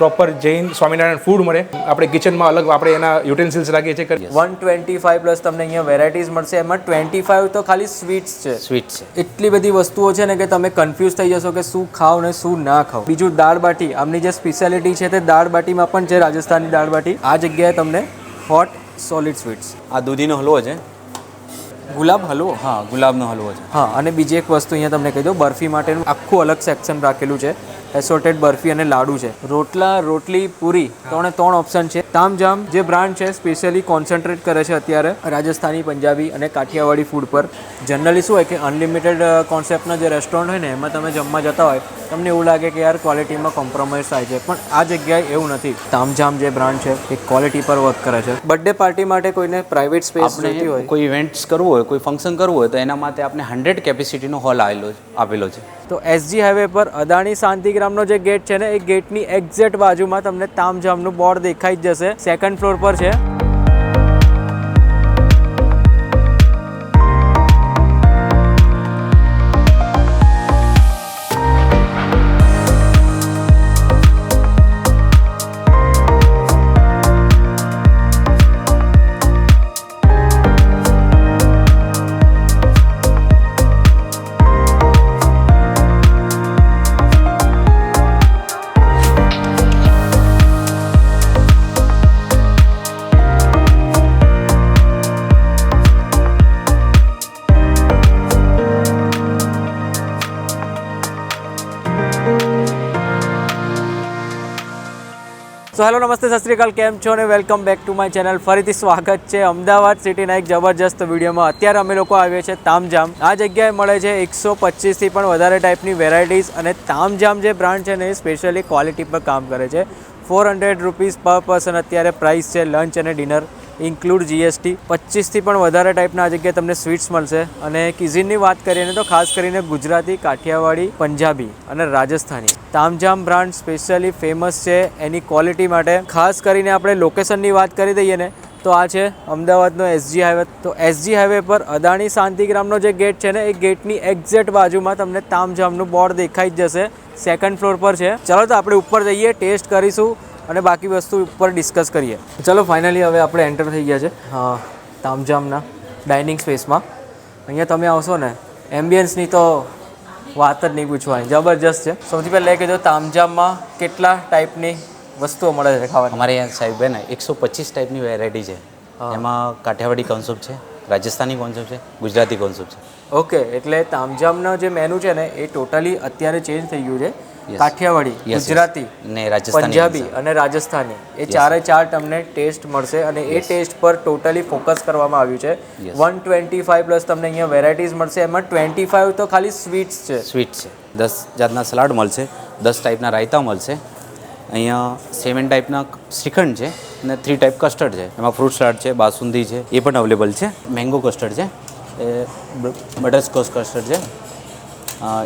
Proper Jain Swaminarayan food મળે. આપણે કિચનમાં અલગ આપણે એના યુટેન્સિલ્સ રાખીએ છીએ. 125 પ્લસ તમને અહીંયા વેરાયટીઝ મળશે. એમાં 25 તો ખાલી સ્વીટ્સ છે. સ્વીટ છે. એટલી બધી વસ્તુઓ છે ને કે તમે કન્ફ્યુઝ થઈ જશો કે શું ખાવ ને શું ના ખાવ. બીજું દાળ બાટી, આમની જે સ્પેશિયાલિટી છે તે દાળ બાટીમાં પણ છે રાજસ્થાની દાળ બાટી. આ જગ્યાએ તમને હોટ સોલિડ સ્વીટ્સ. આ દૂધીનો હલવો છે. ગુલાબ હલવો? હા, ગુલાબનો હલવો છે. હા, અને બીજી એક વસ્તુ અહીંયા તમને કહી દઉં, બરફી માટેનું આખું અલગ સેક્શન રાખેલું છે. એસોર્ટેડ બરફી અને લાડુ છે. રોટલા, રોટલી, પૂરી, ત્રણ ઓપ્શન છે. તામઝામ જે બ્રાન્ડ છે સ્પેશિયલી કોન્સન્ટ્રેટ કરે છે અત્યારે રાજસ્થાની, પંજાબી અને કાઠિયાવાડી ફૂડ પર. જનરલી શું હોય કે અનલિમિટેડ કોન્સેપ્ટના જે રેસ્ટોરન્ટ હોય ને એમાં તમે જમવા જતા હોય તમને એવું લાગે કે યાર ક્વોલિટીમાં કોમ્પ્રોમાઇઝ થાય છે, પણ આ જગ્યાએ એવું નથી. તામઝામ જે બ્રાન્ડ છે એ ક્વોલિટી પર વર્ક કરે છે. બર્થડે પાર્ટી માટે કોઈને પ્રાઇવેટ સ્પેસ જોઈતી હોય, કોઈ ઇવેન્ટ્સ કરવું હોય, કોઈ ફંક્શન કરવું હોય તો એના માટે આપણે 100 કેપેસિટીનો હોલ આપેલો છે. તો એસજી હાઈવે પર અદાણી શાંતિગ્રામનો જે ગેટ છે ને એ ગેટની એક્ઝેક્ટ બાજુમાં તમને તામઝામનું બોર્ડ દેખાઈ જ જશે. સેકન્ડ ફ્લોર પર છે. તો હેલો, નમસ્તે, સત શ્રી અકાલ, કેમ છો ને welcome back to my channel. ફરીથી સ્વાગત છે અમદાવાદ સિટીના એક જબરજસ્ત વિડીયોમાં. અત્યારે અમે લોકો આવીએ છીએ તામઝામ. આ જગ્યાએ મળે છે 125થી પણ વધારે ટાઈપની વેરાયટીઝ, અને તામઝામ જે બ્રાન્ડ છે ને એ સ્પેશિયલી ક્વોલિટી પર કામ કરે છે. 400 રૂપીઝ પર પર્સન અત્યારે પ્રાઇસ છે, લંચ અને ડિનર ઇન્ક્લુડ જીએસટી. 25થી પણ વધારે ટાઈપના આ જગ્યાએ તમને સ્વીટ્સ મળશે. અને કિઝિનની વાત કરીએ ને તો ખાસ કરીને ગુજરાતી, કાઠિયાવાડી, પંજાબી અને રાજસ્થાની. તામઝામ બ્રાન્ડ સ્પેશિયલી ફેમસ છે એની ક્વોલિટી માટે. ખાસ કરીને આપણે લોકેશનની વાત કરી દઈએ ને તો આ છે અમદાવાદનો એસજી હાઈવે. તો એસજી હાઈવે પર અદાણી શાંતિગ્રામનો જે ગેટ છે ને એ ગેટની એક્ઝેક્ટ બાજુમાં તમને તામઝામનું બોર્ડ દેખાઈ જ જશે. સેકન્ડ ફ્લોર પર છે. ચલો તો આપણે ઉપર જઈએ, ટેસ્ટ કરીશું અને બાકી વસ્તુ ઉપર ડિસ્કસ કરીએ. ચલો ફાઇનલી હવે આપણે એન્ટર થઈ ગયા છે તામઝામના ડાઇનિંગ સ્પેસમાં. અહીંયા તમે આવશો ને, એમ્બિયન્સની તો વાત જ નહીં પૂછવાની, જબરજસ્ત છે. સૌથી પહેલાં એ કીધું તામઝામમાં કેટલા ટાઈપની વસ્તુઓ મળે છે ખાવાની? અમારે અહીંયા સાહેબ ને 125 ટાઈપની વેરાયટી છે. એમાં કાઠિયાવાડી કોન્સેપ્ટ છે, રાજસ્થાની કોન્સેપ્ટ છે, ગુજરાતી કોન્સેપ્ટ છે. ઓકે, એટલે તામઝામનો જે મેનુ છે ને એ ટોટલી અત્યારે ચેન્જ થઈ ગયું છે. કાઠિયાવાડી, ગુજરાતી ને રાજસ્થાની, પંજાબી અને રાજસ્થાની એ ચારે ચાર તમને ટેસ્ટ મળશે. અને એ ટેસ્ટ પર ટોટલી ફોકસ કરવામાં આવ્યું છે. 125 પ્લસ તમને અહીંયા વેરાયટીઝ મળશે. એમાં 25 તો ખાલી સ્વીટ્સ છે. સ્વીટ છે. 10 જાતના સલાડ મળશે, 10 ટાઈપના રાયતા મળશે. અહીંયા 7 ટાઈપના શ્રીખંડ છે અને 3 ટાઈપ કસ્ટર્ડ છે. એમાં ફ્રૂટ સલાડ છે, બાસુંદી છે, એ પણ અવેલેબલ છે. મેંગો કસ્ટર્ડ છે, એ બટરસ્કોચ કસ્ટર્ડ છે,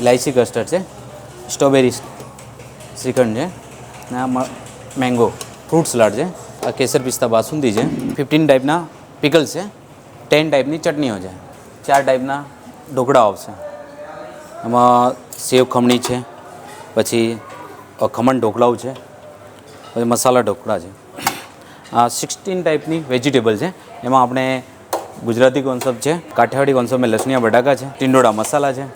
ઇલાયચી કસ્ટર્ડ છે, સ્ટ્રોબેરી શ્રીખંડ છે, ને મેંગો ફ્રૂટ સલાડ છે, આ કેસર પિસ્તા બાસુંદી છે. 15 ટાઈપના પિકલ્સ છે, 10 ટાઈપની ચટણીઓ છે, 4 ટાઈપના ઢોકળા આવશે. એમાં સેવ ખમણી છે, પછી ખમણ ઢોકળાઓ છે, પછી મસાલા ઢોકળા છે. આ 16 ટાઈપની વેજીટેબલ છે. એમાં આપણે ગુજરાતી કોન્સેપ્ટ છે, કાઠિયાવાડી કોન્સેપ્ટમાં લસણિયા બટાકા છે, ટીંડોળા મસાલા છે,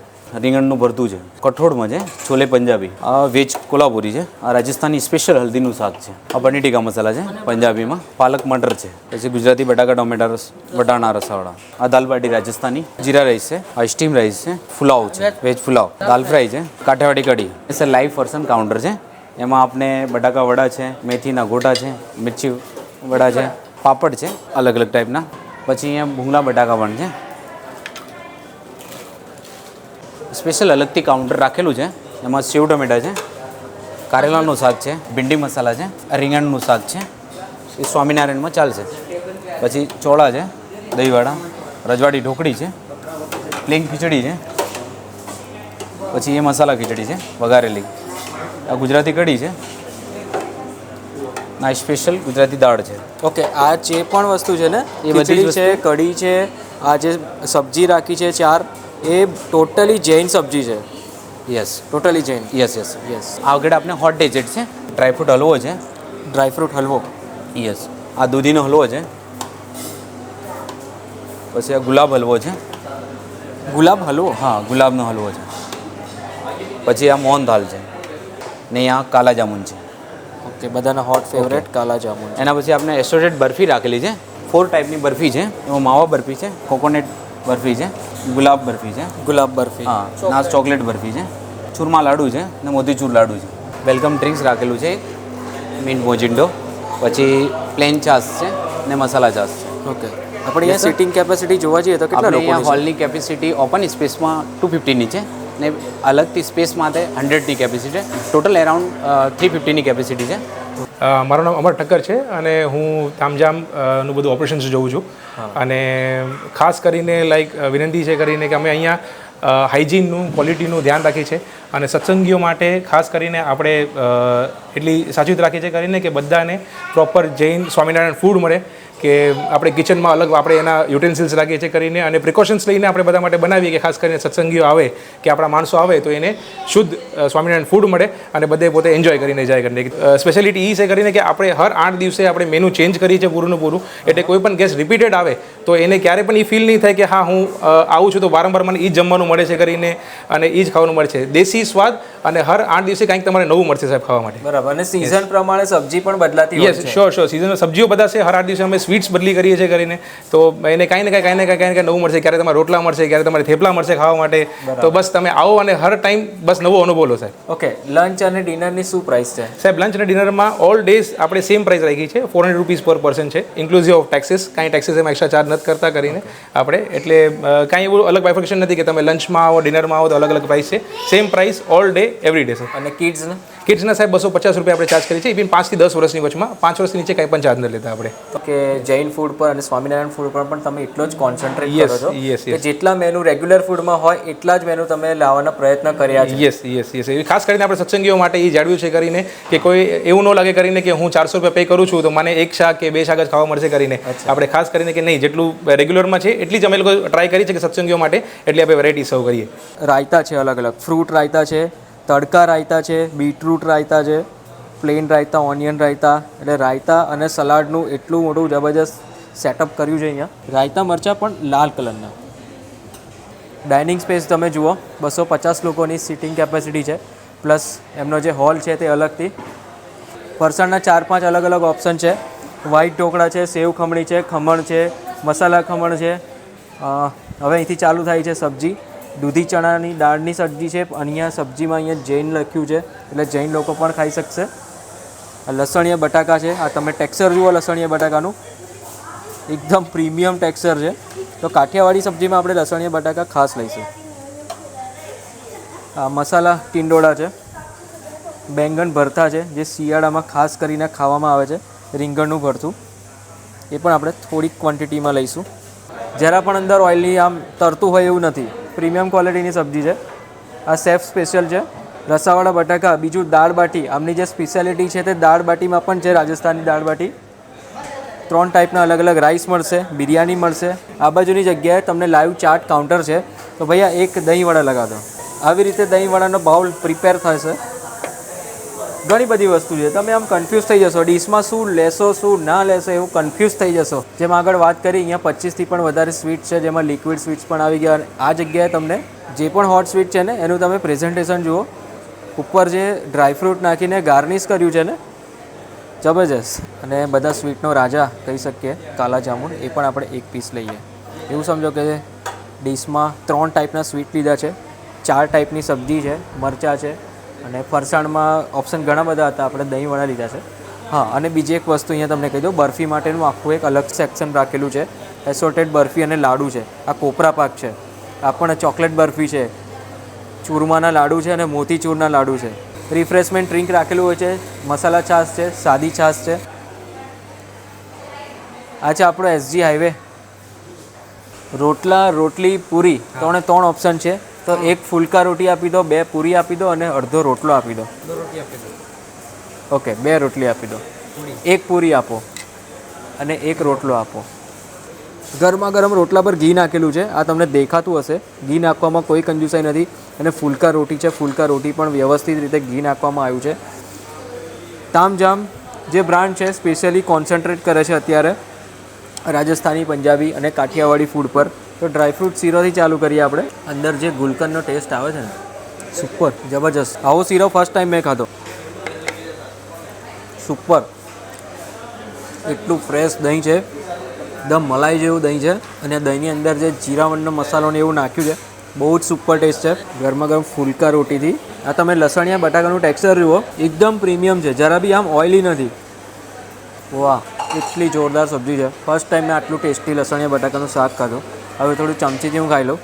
રીંગણનું ભરતું છે, કઠોળમાં છે, છોલે પંજાબી, આ વેજ કોલ્હાપુરી છે, આ રાજસ્થાની સ્પેશિયલ હલ્દીનું શાક છે, આ પનીર ટીકા મસાલા છે, પંજાબીમાં પાલક મટર છે, પછી ગુજરાતી બટાકા ટોમેટા રસ, વટાણા રસાવાળા, આ દાલ બાટી રાજસ્થાની, જીરા રાઈસ છે, આ સ્ટીમ રાઈસ છે, પુલાવ છે, વેજ પુલાવ, દાલ ફ્રાય છે, કાઠિયાવાડી કઢી. એ લાઈવ પર્સન કાઉન્ટર છે. એમાં આપણે બટાકા વડા છે, મેથીના ગોટા છે, મિર્ચી વડા છે, પાપડ છે અલગ અલગ ટાઈપના. પછી અહીંયા ભૂંગળા બટાકા પણ છે. સ્પેશિયલ અલગથી કાઉન્ટર રાખેલું છે. એમાં સેવ ટમેટા છે, કારેલાનું શાક છે, ભીંડી મસાલા છે, રીંગણનું શાક છે, એ સ્વામિનારાયણમાં ચાલશે. પછી ચોળા છે, દહીંવાળા, રજવાડી ઢોકળી છે, પ્લેન ખીચડી છે, પછી એ મસાલા ખીચડી છે વઘારેલી, આ ગુજરાતી કઢી છે, આ સ્પેશિયલ ગુજરાતી દાળ છે. ઓકે, આ જે પણ વસ્તુ છે ને એ બધી છે, કઢી છે, આ જે સબ્જી રાખી છે 4 એ ટોટલી જૈન સબ્જી છે. Yes, totally Jain. Yes yes yes. આ વગેરે આપણે હોટ ડેઝર્ટ છે, ડ્રાયફ્રૂટ હલવો છે. ડ્રાયફ્રૂટ હલવો. યસ. આ દૂધીનો હલવો છે. પછી આ ગુલાબ હલવો છે. ગુલાબ હલવો? હા, ગુલાબનો હલવો છે. પછી આ મોહનથાલ છે ને આ કાલા જામુન છે. ઓકે, બધાના હોટ ફેવરેટ કાલા જામુન. એના પછી આપણે એસોટેડ બરફી રાખેલી છે. 4 ટાઈપની બરફી છે. એમાં માવા બરફી છે, કોકોનટ બરફી છે, ગુલાબ બરફી છે. ગુલાબ બરફી. હા, નાસ ચોકલેટ બરફી છે, ચૂરમા લાડુ છે ને મોતીચૂર લાડુ છે. વેલકમ ડ્રિંક્સ રાખેલું છે, મિન્ટ મોજિન્ડો, પછી પ્લેન છાશ છે ને મસાલા છાશ છે. ઓકે, આપણે અહીંયા સિટિંગ કેપેસિટી જોવા જઈએ તો કેટલા આપણે લોકો? અહીંયા હોલની કેપેસિટી ઓપન સ્પેસમાં 250ની છે ને અલગથી સ્પેસ માટે 100ની કેપેસિટી, ટોટલ અરાઉન્ડ 350ની કેપેસિટી છે. મારું નામ અમર ઠક્કર છે અને હું તામઝામ નું બધું ઓપરેશન્સ જોઉં છું. અને ખાસ કરીને વિનંતી છે કરીને કે અમે અહીંયા હાઇજીનનું, ક્વોલિટીનું ધ્યાન રાખીએ છીએ અને સત્સંગીઓ માટે ખાસ કરીને આપણે એટલી સાચવીત રાખીએ છીએ કરીને કે બધાને પ્રોપર જૈન સ્વામિનારાયણ ફૂડ મળે, કે આપણે કિચનમાં અલગ આપણે એના યુટેન્સિલ્સ રાખીએ છીએ કરીને અને પ્રિકોશન્સ લઈને આપણે બધા માટે બનાવીએ કે ખાસ કરીને સત્સંગીઓ આવે કે આપણા માણસો આવે તો એને શુદ્ધ સ્વામિનારાયણ ફૂડ મળે અને બધે પોતે એન્જોય કરીને જાય કરીને. સ્પેશિયાલિટી એ છે કરીને કે આપણે હર 8 દિવસે આપણે મેનુ ચેન્જ કરીએ છીએ પૂરું એટલે કોઈ પણ ગેસ્ટ રિપીટેડ આવે તો એને ક્યારે પણ એ ફીલ નહીં થાય કે હા હું આવું છું તો વારંવાર મને એ જ જમવાનું મળે છે કરીને અને એ જ ખાવાનું મળે છે. દેશી સ્વાદ અને હર 8 દિવસે કંઈક તમારે નવું મળશે સાહેબ ખાવા માટે. બરાબર. અને સીઝન પ્રમાણે સબ્જી પણ બદલાતી હોય છે. શ્યોર સિઝનલ સબ્જીઓ બદલાશે. હર 8 દિવસે અમે સ્વીટ્સ બદલી કરીએ છીએ કરીને તો એને કાંઈ ને કાંઈ નવું મળશે. ક્યારે તમારે રોટલા મળશે, ક્યારે તમારે થેપલા મળશે ખાવા માટે. તો બસ તમે આવો અને હર ટાઈમ બસ નવો અનુભવ લો સાહેબ. ઓકે, લંચ અને ડિનરની શું પ્રાઇસ છે સાહેબ? લંચ અને ડિનરમાં ઓલ ડેઝ આપણે સેમ પ્રાઇસ રાખી છે, 400 રૂપીસ પર પર્સન છે, ઇન્ક્લુઝિવ ઓફ ટેક્સીસ. કાંઈ ટેક્સીસ એમાં એક્સ્ટ્રા ચાર્જ નથી કરતા કરીને આપણે, એટલે કાંઈ એવું અલગ બાયફિકેશન નથી કે તમે લંચમાં આવો, ડિનરમાં આવો તો અલગ અલગ પ્રાઇસ છે. Same price all day every day. અને કિડ્સને? કિડ્સના સાહેબ 250 રૂપિયા આપણે ચાર્જ કરીએ છીએ, ઇવન 5 થી 10 વર્ષની વચમાં. 5 વર્ષથી નીચે કાંઈ પણ ચાર્જ નથી લેતા આપણે. કે જૈન ફૂડ પર અને સ્વામિનારાયણ ફૂડ પર પણ તમે એટલો જ કોન્સન્ટ્રેટ કરો છો કે યસ. જેટલા મેનુ રેગ્યુલર ફૂડમાં હોય એટલા જ મેનુ તમે લાવવાના પ્રયત્ન કર્યા છે. યસ. એ ખાસ કરીને આપણે સત્સંગીઓ માટે એ જાળવ્યું છે કરીને કે કોઈ એવું ન લાગે કરીને કે હું 400 રૂપિયા પે કરું છું તો મને એક શાક કે બે શાક જ ખાવા મળશે કરીને. આપણે ખાસ કરીને કે નહીં, જેટલું રેગ્યુલરમાં છે એટલી જ અમે લોકો ટ્રાય કરી છે કે સત્સંગીઓ માટે એટલી આપણે વેરાયટી સર્વ કરીએ. રાયતા છે અલગ અલગ, ફ્રૂટ રાયતા છે, તડકા રાયતા છે, બીટરૂટ રાયતા છે, પ્લેન રાયતા, ઓનિયન રાયતા. એટલે રાયતા અને સલાડનું એટલું મોટું જબરજસ્ત સેટઅપ કર્યું છે અહીંયા. રાયતા મરચાં પણ લાલ કલરના. ડાઇનિંગ સ્પેસ તમે જુઓ, 250 લોકોની સિટિંગ કેપેસિટી છે, પ્લસ એમનો જે હોલ છે તે અલગથી. ફરસાણના 4-5 અલગ અલગ ઓપ્શન છે. વ્હાઈટ ઢોકળા છે, સેવ ખમણી છે, ખમણ છે, મસાલા ખમણ છે. હવે અહીંથી ચાલુ થાય છે સબ્જી. દૂધી ચણાની દાળની સબ્જી છે. અહીંયા સબ્જીમાં અહીંયા જૈન લખ્યું છે એટલે જૈન લોકો પણ ખાઈ શકશે. લસણીયા બટાકા છે. આ તમે ટેક્સચર જુઓ લસણીયા બટાકાનું, એકદમ પ્રીમિયમ ટેક્સચર છે. તો કાઠિયાવાડી સબ્જીમાં આપણે લસણીયા બટાકા ખાસ લઈશું. આ મસાલા ટિંડોળા છે, બેંગન ભરતા છે જે શિયાળામાં ખાસ કરીને ખાવામાં આવે છે, રીંગણનું ભરતું, એ પણ આપણે થોડીક ક્વોન્ટિટીમાં લઈશું. જરા પણ અંદર ઓઇલની આમ તરતું હોય એવું નથી, પ્રીમિયમ ક્વોલિટીની સબ્જી છે. આ સેફ સ્પેશિયલ છે. રસાવાળા બટાકા, બીજું દાળ બાટી. આમની જે સ્પેશિયાલિટી છે તે દાળ બાટીમાં પણ છે, રાજસ્થાની દાળ બાટી. 3 ટાઈપના અલગ અલગ રાઈસ મળશે, બિરયાની મળશે. આ બાજુની જગ્યાએ તમને લાઈવ ચાટ કાઉન્ટર છે. તો ભૈયા એક દહીંવડા લગાવી દો. આવી રીતે દહીંવડાનો બાઉલ પ્રિપેર થશે. ઘણી બધી વસ્તુ છે, તમે આમ કન્ફ્યુઝ થઈ જશો, ડીશમાં શું લેશો શું ના લેશો એવું કન્ફ્યુઝ થઈ જશો. જેમ આગળ વાત કરી, અહીંયા 25થી પણ વધારે સ્વીટ છે, જેમાં લિક્વિડ સ્વીટ્સ પણ આવી ગયા. આ જગ્યાએ તમને જે પણ હોટ સ્વીટ છે ને એનું તમે પ્રેઝન્ટેશન જુઓ. ઉપર જે ડ્રાયફ્રૂટ નાખીને ગાર્નિશ કર્યું છે ને, જબરજસ્ત. અને બધા સ્વીટનો રાજા કહી શકીએ કાલા જામુન, એ પણ આપણે એક પીસ લઈએ. એવું સમજો કે ડીશમાં 3 ટાઈપના સ્વીટ લીધા છે, 4 ટાઈપની સબ્જી છે, મરચાં છે, અને ફરસાણમાં ઓપ્શન ઘણા બધા હતા, આપણે દહીંવડા લીધા છે. હા, અને બીજી એક વસ્તુ અહીંયા તમને કહી દઉં, બરફી માટેનું આખું એક અલગ સેક્શન રાખેલું છે. એસોટેડ બરફી અને લાડુ છે. આ કોપરા પાક છે, આ પણ ચોકલેટ બરફી છે, ચૂરમાના લાડુ છે અને મોતીચૂરના લાડુ છે. રિફ્રેશમેન્ટ ડ્રિંક રાખેલું હોય છે, મસાલા છાશ છે, સાદી છાશ છે. આ છે આપણો SG હાઈવે. રોટલા, રોટલી, પૂરી, 3 ઓપ્શન છે. તો એક ફુલકા રોટી આપી દો, 2 પૂરી આપી દો અને અડધો રોટલો આપી દો. ઓકે, 2 રોટલી આપી દો, 1 પૂરી આપો અને 1 રોટલો આપો. ગરમા ગરમ રોટલા પર ઘી નાખેલું છે, આ તમને દેખાતું હશે. ઘી નાખવામાં કોઈ કંજૂસાઈ નથી. અને ફુલકા રોટી છે, ફુલકા રોટી પણ વ્યવસ્થિત રીતે ઘી નાખવામાં આવ્યું છે. તામજામ જે બ્રાન્ડ છે સ્પેશિયલી કોન્સન્ટ્રેટ કરે છે અત્યારે રાજસ્થાની, પંજાબી અને કાઠિયાવાડી ફૂડ પર. તો ડ્રાયફ્રૂટ શીરોથી ચાલુ કરીએ આપણે. અંદર જે ગુલકંદનો ટેસ્ટ આવે છે ને, સુપર, જબરજસ્ત. આવો શીરો ફર્સ્ટ ટાઈમ મેં ખાધો. સુપર, એટલું ફ્રેશ દહીં છે, એકદમ મલાઈ જેવું દહીં છે અને દહીંની અંદર જે જીરાવણનો મસાલો ને એવું નાખ્યું છે, બહુ જ સુપર ટેસ્ટ છે. ગરમા ગરમ ફુલકા રોટીથી આ તમે લસણિયા બટાકાનું ટેક્સચર જુઓ, એકદમ પ્રીમિયમ છે, જરા બી આમ ઓઇલી નથી. વાહ, એટલી જોરદાર સબ્જી છે. ફર્સ્ટ ટાઈમ મેં આટલું ટેસ્ટી લસણિયા બટાકાનું શાક ખાધું. હવે થોડું ચમચીથી હું ખાઈ લઉં.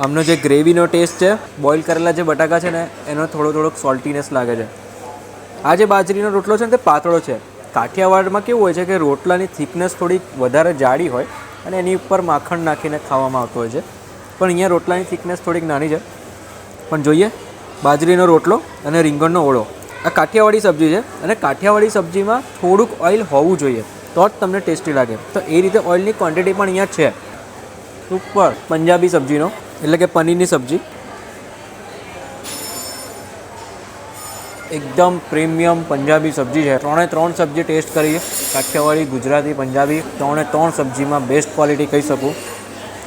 આમનો જે ગ્રેવીનો ટેસ્ટ છે, બોઇલ કરેલા જે બટાકા છે ને એનો થોડોક સોલ્ટીનેસ લાગે છે. આ જે બાજરીનો રોટલો છે ને તે પાતળો છે. કાઠિયાવાડમાં કેવું હોય છે કે રોટલાની થિકનેસ થોડી વધારે જાડી હોય અને એની ઉપર માખણ નાખીને ખાવામાં આવતો હોય છે, પણ અહીંયા રોટલાની થિકનેસ થોડીક નાની છે. પણ જોઈએ, બાજરીનો રોટલો અને રીંગણનો ઓળો, આ કાઠિયાવાડી સબ્જી છે અને કાઠિયાવાડી સબ્જીમાં થોડુંક ઓઇલ હોવું જોઈએ તો જ તમને ટેસ્ટી લાગે. તો એ રીતે ઓઇલની ક્વોન્ટિટી પણ અહીંયા છે. સુપર. પંજાબી સબ્જીનો એટલે કે પનીરની સબ્જી, એકદમ પ્રીમિયમ પંજાબી સબ્જી છે. 3 સબ્જી ટેસ્ટ કરી, કાઠિયાવાડી, ગુજરાતી, પંજાબી, 3 સબ્જીમાં બેસ્ટ ક્વોલિટી કહી શકું.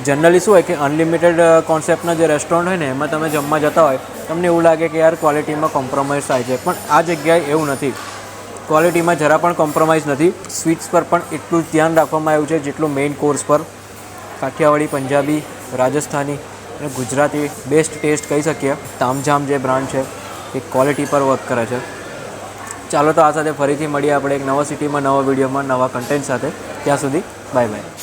જનરલી શું હોય કે અનલિમિટેડ કોન્સેપ્ટના જે રેસ્ટોરન્ટ હોય ને એમાં તમે જમવા જતા હોય, તમને એવું લાગે કે યાર ક્વોલિટીમાં કોમ્પ્રોમાઇઝ થાય છે, પણ આ જગ્યાએ એવું નથી. ક્વોલિટીમાં જરા પણ કોમ્પ્રોમાઇઝ નથી. સ્વીટ્સ પર પણ એટલું જ ધ્યાન રાખવામાં આવ્યું છે જેટલું મેઇન કોર્સ પર. કાઠિયાવાડી, પંજાબી, રાજસ્થાની અને ગુજરાતી બેસ્ટ ટેસ્ટ કહી શકીએ. તામજામ જે બ્રાન્ડ છે એ ક્વોલિટી પર વર્ક કરે છે. ચાલો તો આ સાથે ફરીથી મળીએ આપણે એક નવા સિટીમાં, નવા વિડીયોમાં, નવા કન્ટેન્ટ સાથે. ત્યાં સુધી બાય બાય.